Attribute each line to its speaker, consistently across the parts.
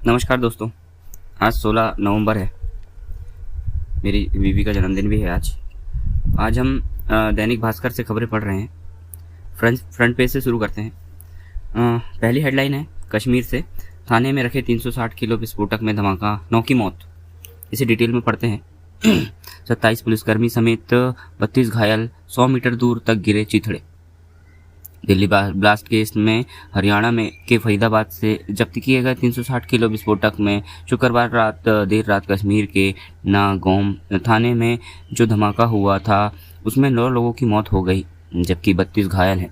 Speaker 1: नमस्कार दोस्तों। आज 16 नवंबर है। मेरी बीवी का जन्मदिन भी है आज हम दैनिक भास्कर से खबरें पढ़ रहे हैं। फ्रंट पेज से शुरू करते हैं। पहली हेडलाइन है, कश्मीर से थाने में रखे 360 किलो विस्फोटक में धमाका, 9 की मौत। इसे डिटेल में पढ़ते हैं। 27 पुलिसकर्मी समेत 32 घायल, 100 मीटर दूर तक गिरे चिथड़े। दिल्ली ब्लास्ट केस में हरियाणा में के फरीदाबाद से जब्त किए गए 360 किलो विस्फोटक में शुक्रवार देर रात कश्मीर के नागौम थाने में जो धमाका हुआ था उसमें 9 लोगों की मौत हो गई, जबकि 32 घायल हैं।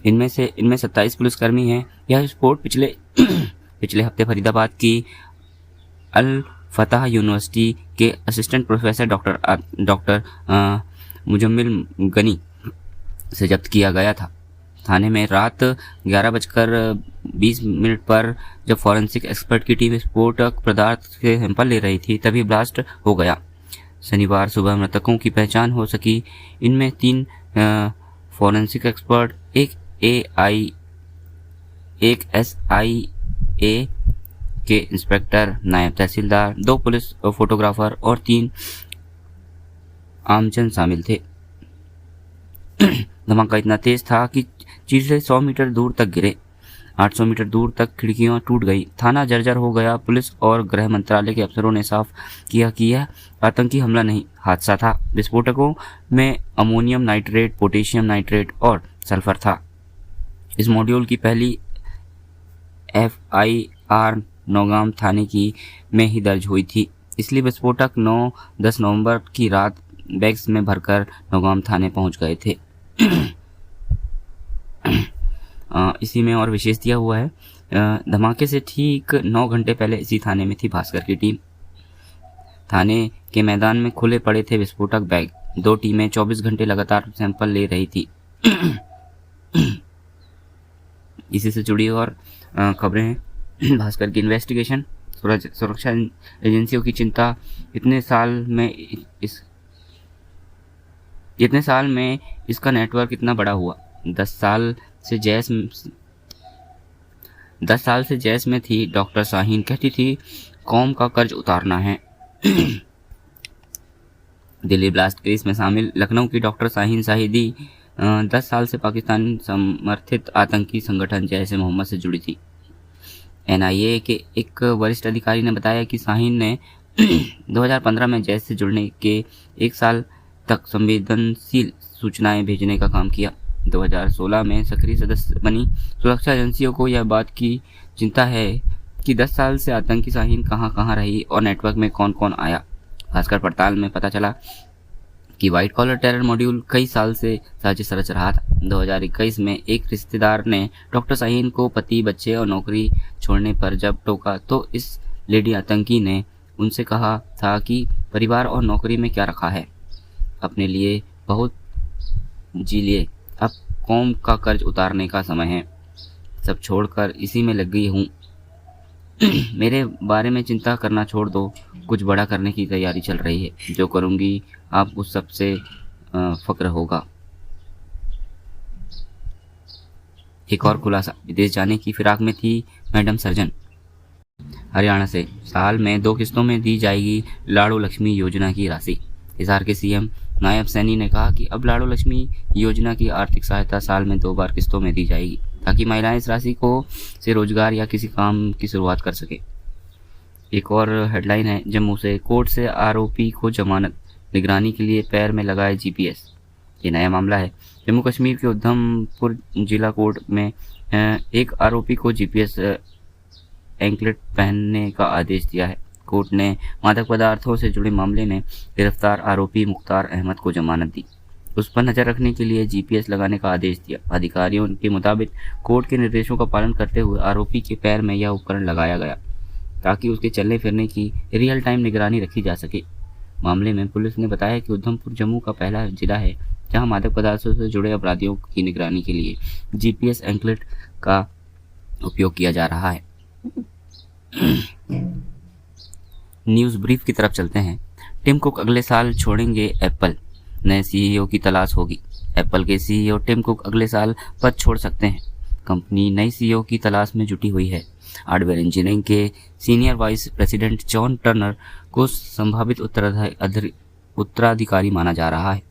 Speaker 1: इनमें 27 पुलिसकर्मी हैं। यह विस्फोट पिछले हफ्ते फरीदाबाद की अल फतह यूनिवर्सिटी के assistant professor doctor Muzammil Ghani से जब्त किया गया था। थाने में रात 11:20 पर जब फॉरेंसिक एक्सपर्ट की टीम विस्फोटक पदार्थ के सैंपल ले रही थी तभी ब्लास्ट हो गया। शनिवार सुबह मृतकों की पहचान हो सकी। इनमें 3 फॉरेंसिक एक्सपर्ट, एक SIA के इंस्पेक्टर, नायब तहसीलदार, 2 पुलिस फोटोग्राफर और 3 आमजन शामिल थे। धमाका इतना तेज था कि चीजें 100 मीटर दूर तक गिरे। 800 मीटर दूर तक खिड़कियां टूट गई। थाना जर्जर हो गया। पुलिस और गृह मंत्रालय के अफसरों ने साफ किया कि यह आतंकी हमला नहीं, हादसा था। विस्फोटकों में अमोनियम नाइट्रेट, पोटेशियम नाइट्रेट और सल्फर था। इस मॉड्यूल की पहली FIR नौगाम थाने की में ही दर्ज हुई थी। इसलिए विस्फोटक 9-10 नवंबर की रात बैग्स में भरकर नौगाम थाने पहुंच गए थे। इसी में और विशेष दिया हुआ है, धमाके से ठीक 9 घंटे पहले इसी थाने में थी भास्कर की टीम। थाने के मैदान में खुले पड़े थे विस्फोटक बैग। 2 टीमें 24 घंटे लगातार सैंपल ले रही थी। इसी से जुड़ी और खबरें हैं। भास्कर की इन्वेस्टिगेशन, सुरक्षा एजेंसियों की चिंता। इतने साल में इसका नेटवर्क इतना बड़ा हुआ। 10 साल से जैश में थी। डॉक्टर शाहीन कहती थी कौम का कर्ज उतारना है। दिल्ली ब्लास्ट केस में शामिल लखनऊ की डॉक्टर शाहीन शाहिदी 10 साल से पाकिस्तान समर्थित आतंकी संगठन जैश ए मोहम्मद से जुड़ी थी। NIA के एक वरिष्ठ अधिकारी ने बताया कि शाहीन ने 2015 में जैश से जुड़ने के 1 साल तक संवेदनशील सूचनाएं भेजने का काम किया। 2016 में सक्रिय सदस्य बनी। सुरक्षा एजेंसियों को यह बात की चिंता है कि 10 साल से आतंकी शाहीन कहां रही और नेटवर्क में कौन कौन आया। भास्कर पड़ताल में पता चला कि व्हाइट कॉलर टेरर मॉड्यूल कई साल से साजिश रच रहा था। 2021 में एक रिश्तेदार ने डॉक्टर शाहीन को पति, बच्चे और नौकरी छोड़ने पर जब टोका तो इस लेडी आतंकी ने उनसे कहा था कि परिवार और नौकरी में क्या रखा है, अपने लिए बहुत जी लिए, अब कौम का कर्ज उतारने का समय है, सब छोड़कर इसी में लग गई हूँ। मेरे बारे में चिंता करना छोड़ दो, कुछ बड़ा करने की तैयारी चल रही है, जो करूँगी आप उस सबसे फक्र होगा। एक और खुलासा, विदेश जाने की फिराक में थी मैडम सर्जन। हरियाणा से साल में 2 किस्तों में दी जाएगी लाड़ो लक्ष्मी योजना की राशि। हिसार के CM नायब सैनी ने कहा कि अब लाड़ो लक्ष्मी योजना की आर्थिक सहायता साल में 2 बार किस्तों में दी जाएगी, ताकि महिलाएं इस राशि से रोजगार या किसी काम की शुरुआत कर सके। एक और हेडलाइन है, जम्मू से कोर्ट से आरोपी को जमानत, निगरानी के लिए पैर में लगाए GPS। ये नया मामला है। जम्मू कश्मीर के उधमपुर जिला कोर्ट में एक आरोपी को GPS एंकलेट पहनने का आदेश दिया है। कोर्ट ने मादक पदार्थों से जुड़े मामले में गिरफ्तार आरोपी मुख्तार अहमद को जमानत दी। उस पर नजर रखने के लिए GPS लगाने का आदेश दिया। अधिकारियों के मुताबिक कोर्ट के निर्देशों का पालन करते हुए आरोपी के पैर में यह उपकरण लगाया गया ताकि उसके चलने फिरने की रियल टाइम निगरानी रखी जा सके। मामले में पुलिस ने बताया कि उधमपुर जम्मू का पहला जिला है जहां मादक पदार्थों से जुड़े अपराधियों की निगरानी के लिए GPS एंकलेट का उपयोग किया जा रहा है। न्यूज़ ब्रीफ की तरफ चलते हैं। टिम कुक अगले साल छोड़ेंगे एप्पल, नए CEO की तलाश होगी। एप्पल के CEO टिम कुक अगले साल पद छोड़ सकते हैं। कंपनी नई CEO की तलाश में जुटी हुई है। हार्डवेयर इंजीनियरिंग के senior vice president John Turner को संभावित उत्तराधिकारी माना जा रहा है।